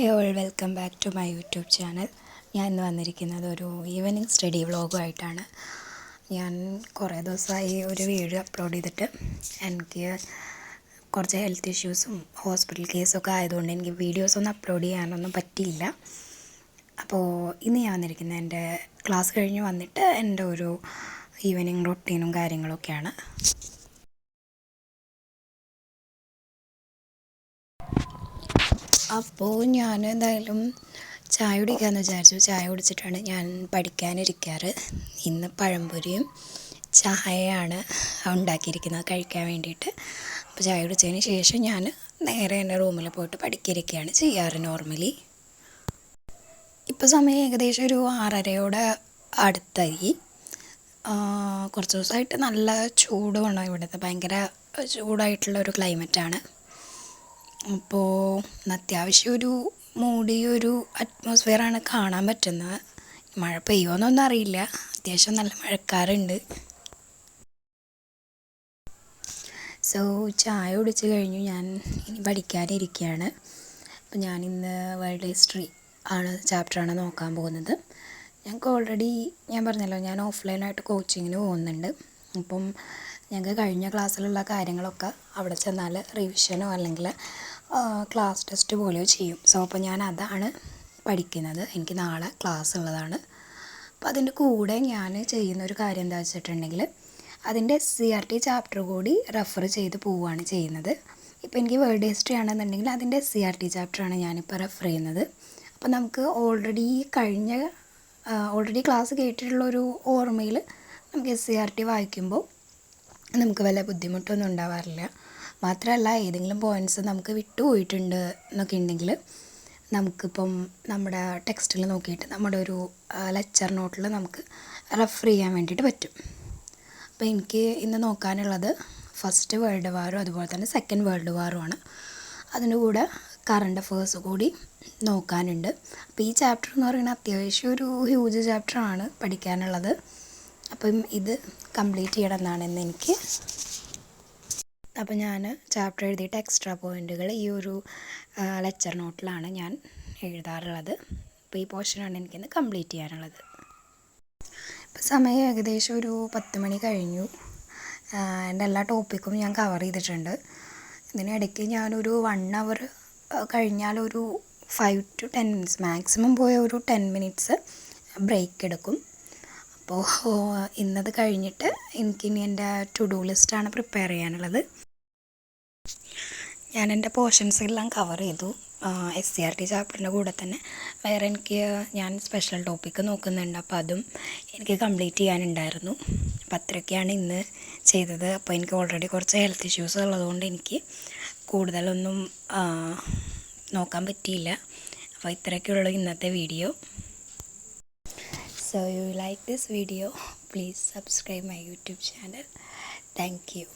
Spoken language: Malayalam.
Hi all, welcome back to my YouTube channel. ഞാൻ ഇന്ന് വന്നിരിക്കുന്നത് ഒരു ഈവനിങ് സ്റ്റഡി വ്ളോഗുമായിട്ടാണ്. ഞാൻ കുറേ ദിവസമായി ഒരു വീഡിയോ അപ്ലോഡ് ചെയ്തിട്ട് എനിക്ക് കുറച്ച് ഹെൽത്ത് ഇഷ്യൂസും ഹോസ്പിറ്റൽ കേസൊക്കെ ആയതുകൊണ്ട് എനിക്ക് വീഡിയോസൊന്നും അപ്ലോഡ് ചെയ്യാനൊന്നും പറ്റിയില്ല. അപ്പോൾ ഇന്ന് ഞാൻ വന്നിരിക്കുന്നത് എൻ്റെ ക്ലാസ് കഴിഞ്ഞ് വന്നിട്ട് എൻ്റെ ഒരു ഈവനിങ് റൊട്ടീനും കാര്യങ്ങളൊക്കെയാണ്. അപ്പോൾ ഞാൻ എന്തായാലും ചായ കുടിക്കാമെന്ന് വിചാരിച്ചു. ചായ കുടിച്ചിട്ടാണ് ഞാൻ പഠിക്കാനിരിക്കാറ്. ഇന്ന് പഴംപൊരിയും ചായയാണ് ഉണ്ടാക്കിയിരിക്കുന്നത് കഴിക്കാൻ വേണ്ടിയിട്ട്. അപ്പോൾ ചായ കുടിച്ചതിന് ശേഷം ഞാൻ നേരെ എൻ്റെ റൂമിൽ പോയിട്ട് പഠിക്കാനിരിക്കുകയാണ് ചെയ്യാറ് നോർമലി. ഇപ്പോൾ സമയം ഏകദേശം ഒരു 6:30 അടുത്തായി. കുറച്ച് ദിവസമായിട്ട് നല്ല ചൂടുമാണ്. ഇവിടുത്തെ ഭയങ്കര ചൂടായിട്ടുള്ള ഒരു ക്ലൈമറ്റാണ്. അപ്പോൾ അത്യാവശ്യം ഒരു മൂടിയൊരു അറ്റ്മോസ്ഫിയറാണ് കാണാൻ പറ്റുന്നത്. മഴ പെയ്യുമോയെന്നൊന്നും അറിയില്ല. അത്യാവശ്യം നല്ല മഴക്കാറുണ്ട്. സോ ചായ കുടിച്ച് കഴിഞ്ഞു. ഞാൻ ഇനി പഠിക്കാനിരിക്കുകയാണ്. അപ്പോൾ ഞാനിന്ന് വേൾഡ് ഹിസ്റ്ററി ചാപ്റ്ററാണ് നോക്കാൻ പോകുന്നത്. ഞങ്ങൾക്ക് ഓൾറെഡി ഞാൻ പറഞ്ഞല്ലോ, ഞാൻ ഓഫ്ലൈനായിട്ട് കോച്ചിങ്ങിന് പോകുന്നുണ്ട്. അപ്പം ഞങ്ങൾക്ക് കഴിഞ്ഞ ക്ലാസ്സിലുള്ള കാര്യങ്ങളൊക്കെ അവിടെ ചെന്നാൽ റിവിഷനോ അല്ലെങ്കിൽ ക്ലാസ് ടെസ്റ്റ് പോലെയോ ചെയ്യും. സോ അപ്പോൾ ഞാൻ അതാണ് പഠിക്കുന്നത്. എനിക്ക് നാളെ ക്ലാസ് ഉള്ളതാണ്. അപ്പോൾ അതിൻ്റെ കൂടെ ഞാൻ ചെയ്യുന്നൊരു കാര്യം എന്താ വെച്ചിട്ടുണ്ടെങ്കിൽ അതിൻ്റെ SCERT ചാപ്റ്റർ കൂടി റെഫർ ചെയ്ത് പോവുകയാണ് ചെയ്യുന്നത്. ഇപ്പോൾ എനിക്ക് വേൾഡ് ഹിസ്റ്ററി ആണെന്നുണ്ടെങ്കിൽ അതിൻ്റെ SCERT ചാപ്റ്ററാണ് ഞാനിപ്പോൾ റെഫർ ചെയ്യുന്നത്. അപ്പോൾ നമുക്ക് ഓൾറെഡി ക്ലാസ് കേട്ടിട്ടുള്ളൊരു ഓർമ്മയിൽ നമുക്ക് SCERT വായിക്കുമ്പോൾ നമുക്ക് വല്ല ബുദ്ധിമുട്ടൊന്നും ഉണ്ടാവാറില്ല. മാത്രമല്ല, ഏതെങ്കിലും പോയിൻറ്റ്സ് നമുക്ക് വിട്ടുപോയിട്ടുണ്ട് എന്നൊക്കെ ഉണ്ടെങ്കിൽ നമുക്കിപ്പം നമ്മുടെ ടെക്സ്റ്റിൽ നോക്കിയിട്ട് നമ്മുടെ ഒരു ലെക്ചർ നോട്ടിൽ നമുക്ക് റെഫർ ചെയ്യാൻ വേണ്ടിയിട്ട് പറ്റും. അപ്പോൾ എനിക്ക് ഇന്ന് നോക്കാനുള്ളത് ഫസ്റ്റ് വേൾഡ് വാറും അതുപോലെ തന്നെ സെക്കൻഡ് വേൾഡ് വാറുമാണ്. അതിൻ്റെ കൂടെ കറണ്ട് അഫേഴ്സ് കൂടി നോക്കാനുണ്ട്. അപ്പോൾ ഈ ചാപ്റ്റർ എന്ന് പറയുന്നത് അത്യാവശ്യം ഒരു ഹ്യൂജ് ചാപ്റ്ററാണ് പഠിക്കാനുള്ളത്. അപ്പം ഇത് കംപ്ലീറ്റ് ചെയ്യണമെന്നാണ് ഇന്ന് എനിക്ക്. അപ്പോൾ ഞാൻ ചാപ്റ്റർ എഴുതിയിട്ട് എക്സ്ട്രാ പോയിൻറ്റുകൾ ഈ ഒരു ലെക്ചർ നോട്ടിലാണ് ഞാൻ എഴുതാറുള്ളത്. അപ്പോൾ ഈ പോർഷനാണ് എനിക്കിന്ന് കംപ്ലീറ്റ് ചെയ്യാനുള്ളത്. ഇപ്പോൾ സമയം ഏകദേശം ഒരു 10 മണി കഴിഞ്ഞു. എൻ്റെ എല്ലാ ടോപ്പിക്കും ഞാൻ കവർ ചെയ്തിട്ടുണ്ട്. ഇതിനിടയ്ക്ക് ഞാനൊരു 1 hour കഴിഞ്ഞാലൊരു 5 to 10 minutes, മാക്സിമം പോയ ഒരു 10 minutes ബ്രേക്ക് എടുക്കും. അപ്പോൾ ഇന്നത് കഴിഞ്ഞിട്ട് എനിക്കിനി എൻ്റെ ടു ഡു ലിസ്റ്റാണ് പ്രിപ്പയർ ചെയ്യാനുള്ളത്. ഞാൻ എൻ്റെ പോർഷൻസ് എല്ലാം കവർ ചെയ്തു. SCERT ചാപ്റ്ററിൻ്റെ കൂടെ തന്നെ വേറെ ഞാൻ സ്പെഷ്യൽ ടോപ്പിക്ക് നോക്കുന്നുണ്ട്. അപ്പോൾ അതും എനിക്ക് കംപ്ലീറ്റ് ചെയ്യാനുണ്ടായിരുന്നു. അപ്പോൾ അത്രയൊക്കെയാണ് ഇന്ന് ചെയ്തത്. അപ്പോൾ എനിക്ക് ഓൾറെഡി കുറച്ച് ഹെൽത്ത് ഇഷ്യൂസ് ഉള്ളതുകൊണ്ട് എനിക്ക് കൂടുതലൊന്നും നോക്കാൻ പറ്റിയില്ല. അപ്പോൾ ഇത്രയൊക്കെയുള്ളൂ ഇന്നത്തെ video. So you like this video, please subscribe my YouTube channel. Thank you.